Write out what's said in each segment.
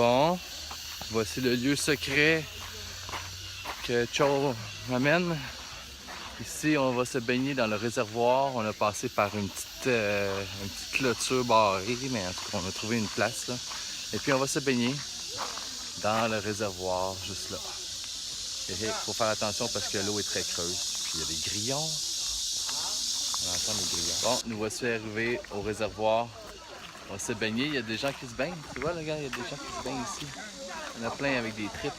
Bon, voici le lieu secret que Cho m'amène. Ici, on va se baigner dans le réservoir. On a passé par une petite clôture barrée, mais en tout cas, on a trouvé une place là. Et puis, on va se baigner dans le réservoir, juste là. Il faut faire attention parce que l'eau est très creuse. Puis, il y a des grillons. On entend les grillons. Bon, nous voici arrivés au réservoir. On va se baigner. Il y a des gens qui se baignent. Tu vois, là, gars, il y a des gens qui se baignent ici. Il y en a plein avec des tripes.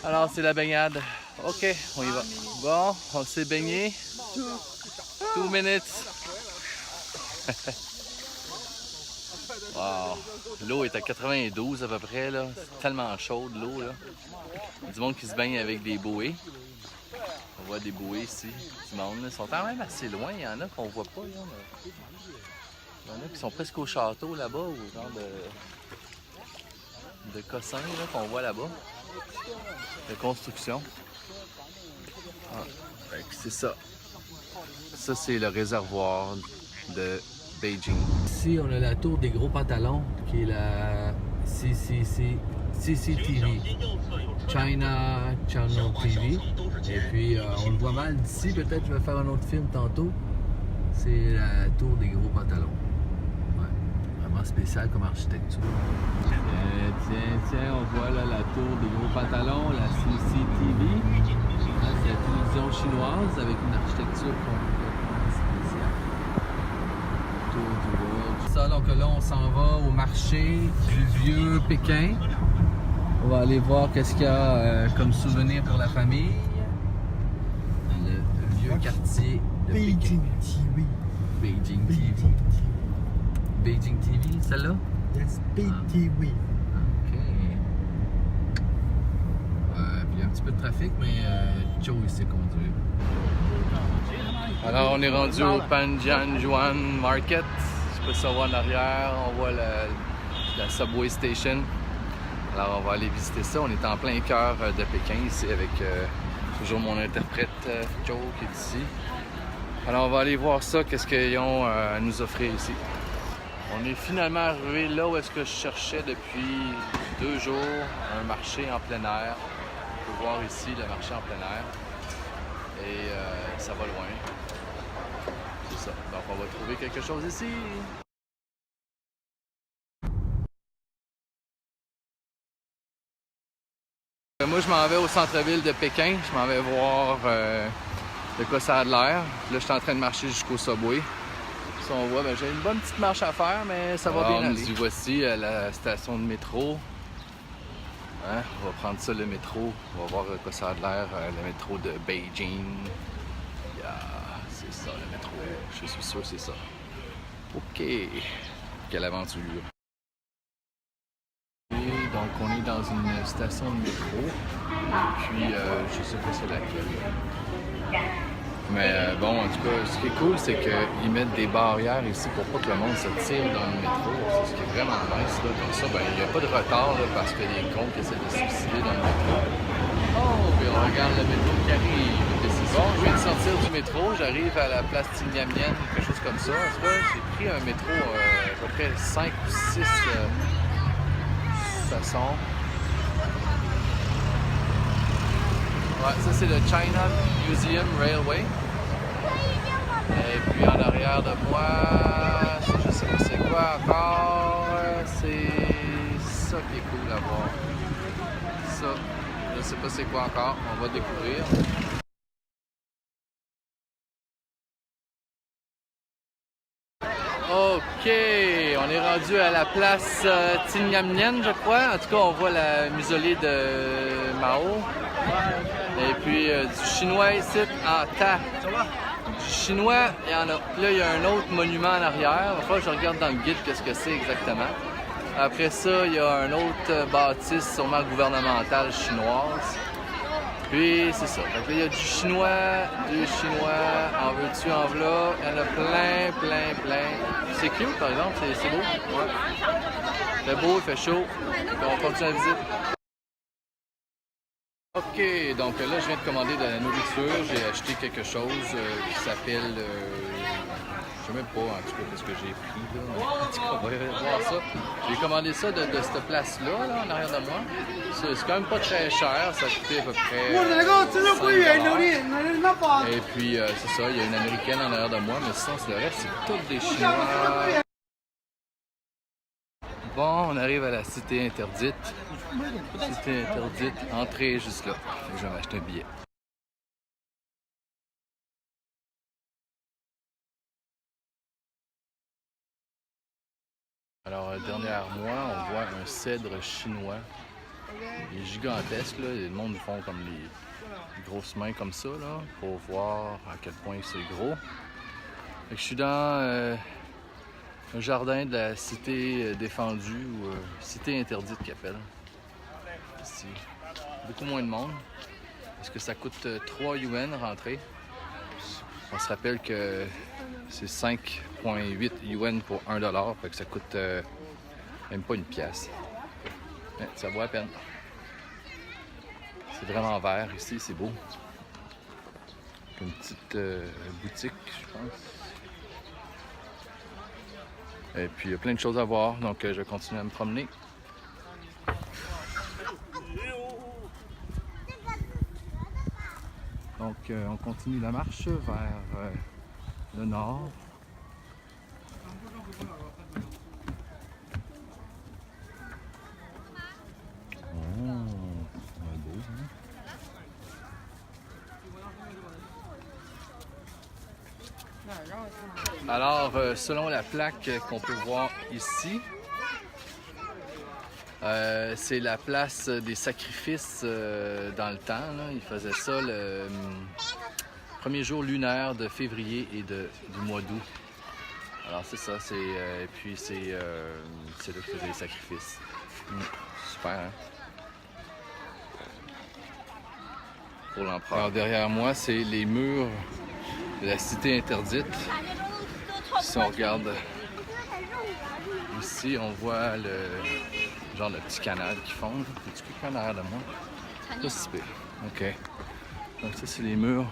Alors, c'est la baignade. OK, on y va. Bon, on s'est baigné. 2 minutes. Wow. L'eau est à 92 à peu près, là. C'est tellement chaude, l'eau, là. Il y a du monde qui se baigne avec des bouées. On voit des bouées ici. Du monde, là. Ils sont quand même assez loin. Il y en a qu'on voit pas, là. Il y en a qui sont presque au château, là-bas, ou genre de cossins, là, qu'on voit là-bas. De construction. Ah, c'est ça. Ça, c'est le réservoir de Beijing. Ici, on a la tour des gros pantalons, qui est la CCTV, China Channel TV. Et puis, on le voit mal d'ici. Peut-être que je vais faire un autre film tantôt. C'est la tour des gros pantalons. Ouais, vraiment spécial comme architecture. Tiens, on voit là la tour des gros pantalons, la CCTV. C'est la télévision chinoise avec une architecture complètement spéciale. Tour du world. Ça, donc là, on s'en va au marché du vieux Pékin. On va aller voir qu'est-ce qu'il y a comme souvenir pour la famille. Le vieux quartier de Pékin. Beijing TV. Beijing TV, celle-là? Yes, BTV. OK. Puis il y a un petit peu de trafic, mais Joe, il sait conduire. Alors, on est rendu au Panjianjuan Market. Tu peux savoir en arrière, on voit la Subway Station. Alors, on va aller visiter ça. On est en plein cœur de Pékin, ici, avec toujours mon interprète Joe qui est ici. Alors, on va aller voir ça, qu'est-ce qu'ils ont à nous offrir ici. On est finalement arrivé là où est-ce que je cherchais depuis 2 jours, un marché en plein air. On peut voir ici le marché en plein air. Et ça va loin. C'est ça. Donc on va trouver quelque chose ici. Moi je m'en vais au centre-ville de Pékin. Je m'en vais voir de quoi ça a de l'air. Là je suis en train de marcher jusqu'au Subway. Si on voit, j'ai une bonne petite marche à faire, mais ça va bien aller. Nous y voici à la station de métro. Hein? On va prendre ça, le métro. On va voir de quoi ça a de l'air, le métro de Beijing. Yeah, c'est ça, le métro. Je suis sûr que c'est ça. OK. Quelle aventure. Et donc, on est dans une station de métro. Et puis, je sais pas c'est laquelle. Mais bon, en tout cas, ce qui est cool, c'est qu'ils mettent des barrières ici pour pas que le monde se tire dans le métro. C'est ce qui est vraiment nice. Là. Comme ça, il n'y a pas de retard là, parce qu'il y a des cons qui essaient de se suicider dans le métro. Oh, puis on regarde le métro qui arrive. Bon, je viens de sortir du métro. J'arrive à la place Tignamienne, quelque chose comme ça. En tout cas, j'ai pris un métro à peu près 5 ou 6 stations. Ouais, ça c'est le China Museum Railway. Et puis en arrière de moi, ça, je sais pas c'est quoi encore, c'est ça qui est cool à voir. Ça, je sais pas c'est quoi encore, on va découvrir. OK, on est rendu à la place Tignamienne, je crois. En tout cas, on voit la mausolée de Mao. Et puis du chinois ici en tas. Du chinois, il y en a. Là, il y a un autre monument en arrière. Il va falloir que je regarde dans le guide qu'est-ce que c'est exactement. Après ça, il y a un autre bâtisse, sûrement gouvernementale chinoise. Puis c'est ça. Donc là, il y a du chinois, en veux-tu, en v'là. Il y en a plein. C'est cute, par exemple, c'est beau. Ouais. Il fait beau, il fait chaud. Puis on continue la visite. OK, donc là, je viens de commander de la nourriture. J'ai acheté quelque chose qui s'appelle, je sais sais même pas en tout cas ce que j'ai pris là. En tout cas, on va voir ça. J'ai commandé ça de cette place-là, là, en arrière de moi. C'est quand même pas très cher, ça coûtait à peu près $5. Et puis c'est ça, il y a une américaine en arrière de moi, mais sinon le reste c'est tous des Chinois. Bon, on arrive à la cité interdite. Cité interdite, entrée juste là. Je vais m'acheter un billet. Alors, derrière moi, on voit un cèdre chinois. Il est gigantesque, là. Le monde font comme les grosses mains comme ça, là, pour voir à quel point c'est gros. Fait que je suis dans un jardin de la cité défendue ou cité interdite qu'ils appellent. Ici, beaucoup moins de monde. Parce que ça coûte 3 yuan rentrer. On se rappelle que c'est 5,8 yuan pour 1 $, fait que ça coûte même pas une pièce. Mais ça vaut la peine. C'est vraiment vert ici, c'est beau. Une petite boutique, je pense. Et puis il y a plein de choses à voir, donc je vais continuer à me promener. Donc on continue la marche vers le nord. Alors, selon la plaque qu'on peut voir ici, c'est la place des sacrifices dans le temps. Là. Ils faisaient ça le premier jour lunaire de février et du mois d'août. Alors c'est ça, puis c'est là qu'ils faisaient les sacrifices. Super, hein? Pour l'empereur. Alors derrière moi, c'est les murs de la cité interdite. Si on regarde ici, on voit le petit canal qui fonde. Est-ce qu'il y a quelqu'un derrière de moi? Pas si pire. OK. Donc ça, c'est les murs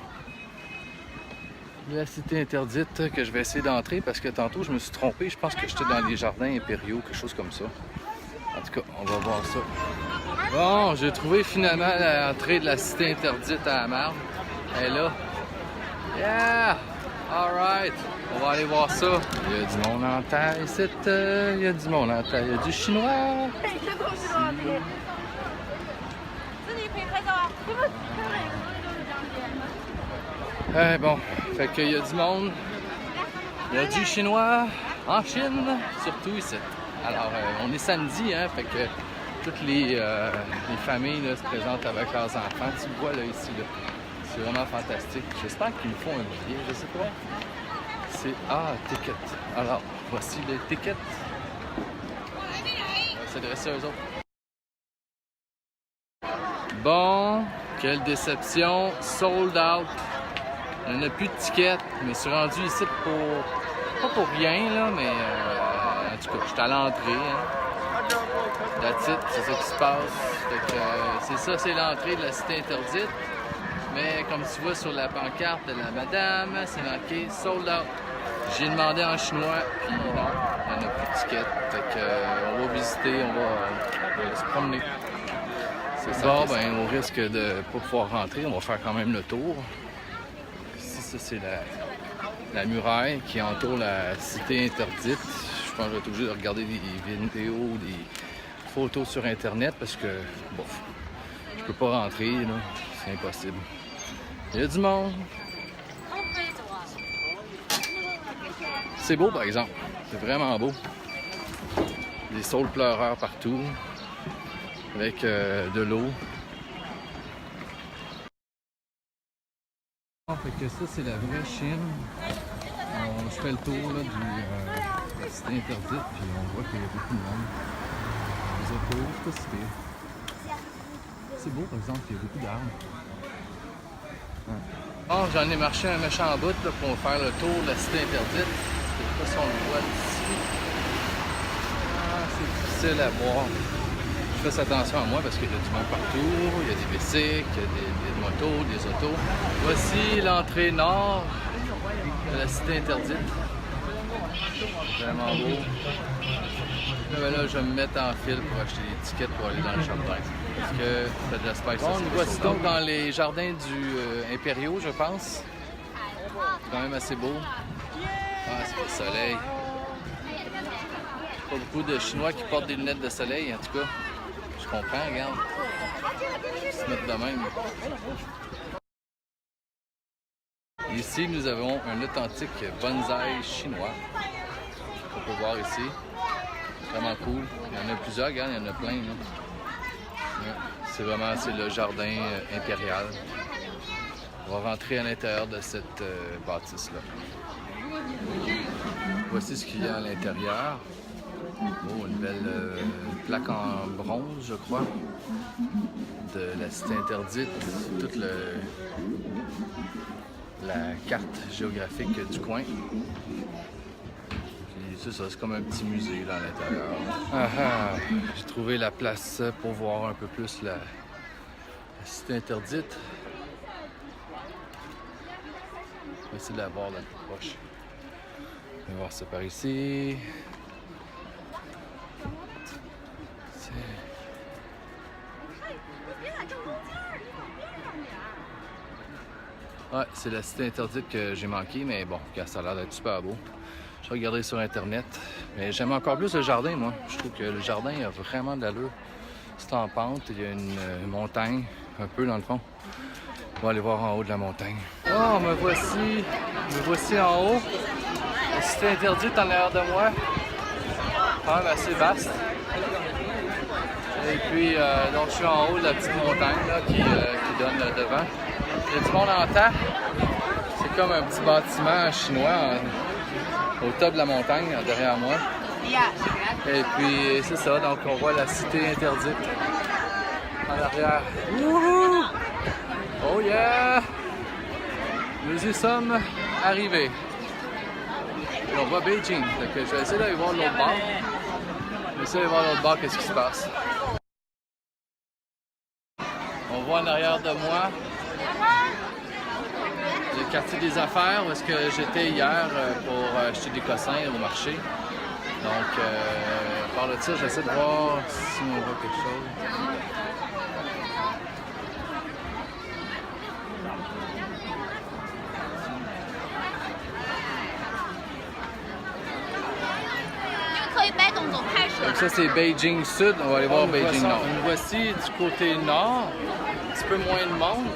de la cité interdite que je vais essayer d'entrer parce que tantôt, je me suis trompé. Je pense que j'étais dans les jardins impériaux, quelque chose comme ça. En tout cas, on va voir ça. Bon, j'ai trouvé finalement l'entrée de la cité interdite à la marbre. Elle est là. Yeah! Alright! On va aller voir ça. Il y a du monde en taille, il y a du monde en taille. Il y a du chinois. Bon, fait qu'il y a du monde. Il y a du chinois en Chine, surtout ici. Alors, on est samedi, hein, fait que toutes les familles là, se présentent avec leurs enfants. Tu le vois là ici, là. C'est vraiment fantastique. J'espère qu'ils me font un billet, je sais pas. C'est ticket. Alors, voici le ticket. On va s'adresser à eux autres. Bon, quelle déception. Sold out. Il n'y en a plus de tickets, mais je suis rendu ici pas pour rien, là, mais en tout cas, je suis à l'entrée. Hein. That's it, c'est ça qui se passe. Fait que, c'est ça, c'est l'entrée de la cité interdite. Mais comme tu vois sur la pancarte de la madame, c'est marqué sold out. J'ai demandé en chinois, puis non, il n'y en a plus de tickets. Fait que, on va visiter, on va se promener. C'est ça. Bon, ben, au risque de ne pas pouvoir rentrer, on va faire quand même le tour. Ici, ça, c'est la muraille qui entoure la cité interdite. Je pense que je vais être obligé de regarder des vidéos, des photos sur Internet parce que, bon, je peux pas rentrer, là. C'est impossible. Il y a du monde. C'est beau, par exemple. C'est vraiment beau. Des saules pleureurs partout. Avec de l'eau. Fait que ça, c'est la vraie Chine. Je fais le tour là, de la cité interdite, puis on voit qu'il y a beaucoup de monde. Les autos, c'est pas si pire. C'est beau, par exemple, il y a beaucoup d'arbres. Ouais. Bon, j'en ai marché un méchant bout là, pour faire le tour de la cité interdite. Je sais pas si on le voit d'ici. C'est difficile à voir. Je fais attention à moi parce qu'il y a du monde partout, il y a des bicycles, il y a des motos, des autos. Voici l'entrée nord de la cité interdite. Vraiment beau. Là, je vais me mettre en file pour acheter des tickets pour aller dans le jardin. Parce que ça de l'espace. Bon, nous voici donc dans les jardins du Impériaux, je pense. C'est quand même assez beau. Ah, c'est le soleil. Pas beaucoup de Chinois qui portent des lunettes de soleil, en tout cas. Je comprends, regarde. Ils se mettent de même. Ici, nous avons un authentique bonsaï chinois qu'on peut voir ici. Vraiment cool. Il y en a plusieurs, regarde, il y en a plein. Ouais. C'est vraiment le jardin impérial. On va rentrer à l'intérieur de cette bâtisse-là. Voici ce qu'il y a à l'intérieur. Oh, une belle plaque en bronze, je crois, de la cité interdite. Toute la carte géographique du coin. C'est ça, c'est comme un petit musée là à l'intérieur. J'ai trouvé la place pour voir un peu plus la cité interdite. On va essayer de la voir là plus proche. On va voir ça par ici. Ouais, c'est la cité interdite que j'ai manqué, mais bon, ça a l'air d'être super beau. Je vais regarder sur Internet. Mais j'aime encore plus le jardin, moi. Je trouve que le jardin a vraiment de l'allure. C'est en pente, il y a une montagne, un peu dans le fond. On va aller voir en haut de la montagne. Oh, me voici en haut. La cité interdite en arrière de moi. Quand même assez vaste. Et puis, donc je suis en haut de la petite montagne là, qui donne devant. Il y a du monde en tas. C'est comme un petit bâtiment chinois au top de la montagne, derrière moi. Et puis, c'est ça. Donc, on voit la cité interdite en arrière. Wouhou! Oh yeah! Nous y sommes arrivés. Et on voit Beijing. Donc, je vais essayer d'aller voir l'autre bord. Je vais essayer d'aller voir l'autre bord, qu'est-ce qui se passe. On voit en arrière de moi le quartier des affaires où est-ce que j'étais hier pour acheter des cossins au marché. Donc, par le dessus, j'essaie de voir si on voit quelque chose. Donc ça, c'est Beijing Sud. On va aller voir Beijing Nord. Nous voici du côté nord, un petit peu moins de monde.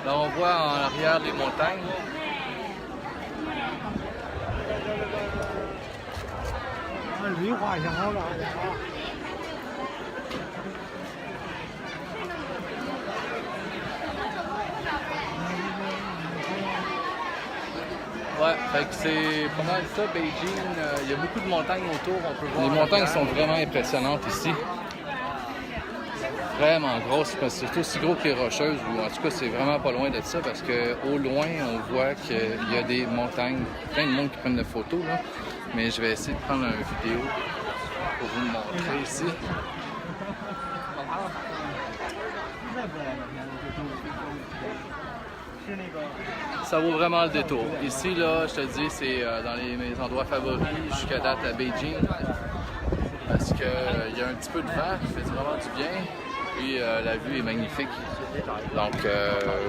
Là, on voit en arrière les montagnes. Ouais, fait que c'est pas mal ça, Beijing. Il y a beaucoup de montagnes autour, on peut voir. Les montagnes sont vraiment impressionnantes ici. Vraiment grosses, c'est aussi gros que les Rocheuses, ou en tout cas c'est vraiment pas loin de ça parce qu'au loin on voit qu'il y a des montagnes, plein de monde qui prennent des photos là. Mais je vais essayer de prendre une vidéo pour vous le montrer ici. Ça vaut vraiment le détour. Ici, là, je te dis, c'est dans mes endroits favoris jusqu'à date à Beijing. Parce qu'il y a un petit peu de vent qui fait vraiment du bien. Puis la vue est magnifique. Donc,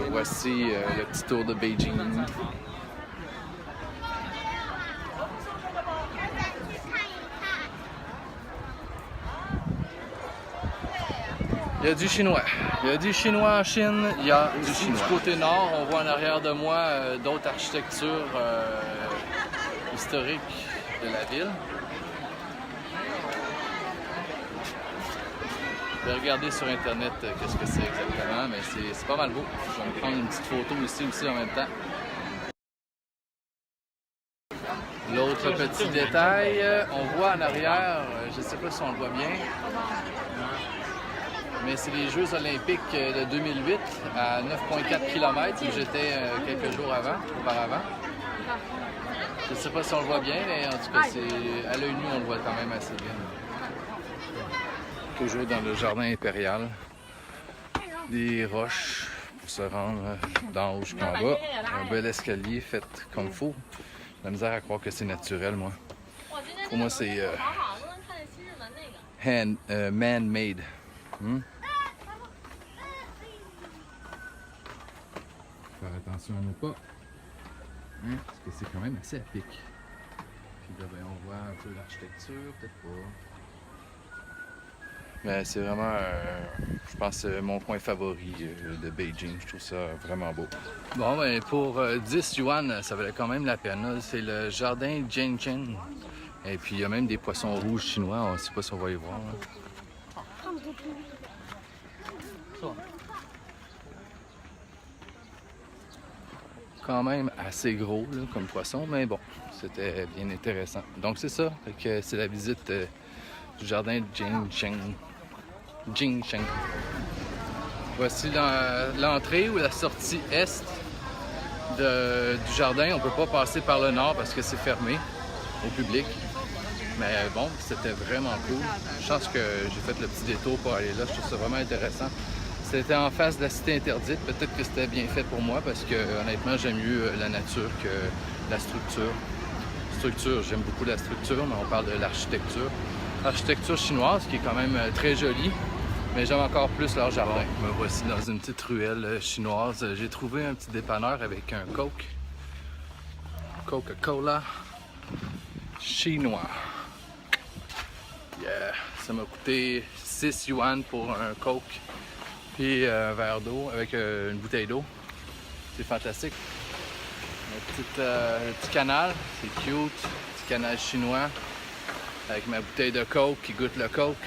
voici le petit tour de Beijing. Il y a du chinois. Il y a du chinois en Chine, il y a du chinois. Du côté nord, on voit en arrière de moi d'autres architectures historiques de la ville. Je vais regarder sur Internet qu'est-ce que c'est exactement, mais c'est pas mal beau. Je vais me prendre une petite photo ici en même temps. L'autre petit détail, on voit en arrière, je ne sais pas si on le voit bien, mais c'est les Jeux olympiques de 2008 à 9,4 km où j'étais quelques jours auparavant. Je ne sais pas si on le voit bien, mais en tout cas, à l'œil nu, on le voit quand même assez bien. Toujours dans le jardin impérial, des roches pour se rendre d'en haut jusqu'en bas. Un bel escalier fait comme il faut. J'ai la misère à croire que c'est naturel, moi. Pour moi, c'est man-made. Faire attention à nos pas. Parce que c'est quand même assez à pic. Puis là, ben, on voit un peu l'architecture, peut-être pas. Mais c'est vraiment, je pense, mon coin favori de Beijing. Je trouve ça vraiment beau. Bon, ben, pour 10 yuan, ça valait quand même la peine. Là. C'est le jardin Jiancheng. Et puis, il y a même des poissons rouges chinois. On ne sait pas si on va y voir. Là. Quand même assez gros là, comme poisson, mais bon, c'était bien intéressant. Donc, c'est ça. Fait que c'est la visite du jardin Jiancheng. Voici l'entrée ou la sortie est du jardin. On ne peut pas passer par le nord parce que c'est fermé au public. Mais bon, c'était vraiment cool. Je pense que j'ai fait le petit détour pour aller là. Je trouve ça vraiment intéressant. C'était en face de la cité interdite. Peut-être que c'était bien fait pour moi parce que honnêtement, j'aime mieux la nature que la structure. J'aime beaucoup la structure, mais on parle de l'architecture. L'architecture chinoise qui est quand même très jolie. Mais j'aime encore plus leur jardin. Me voici dans une petite ruelle chinoise. J'ai trouvé un petit dépanneur avec un Coke. Coca-Cola chinois. Yeah! Ça m'a coûté 6 yuan pour un Coke puis un verre d'eau avec une bouteille d'eau. C'est fantastique. Un petit canal, c'est cute. Petit canal chinois avec ma bouteille de Coke qui goûte le Coke.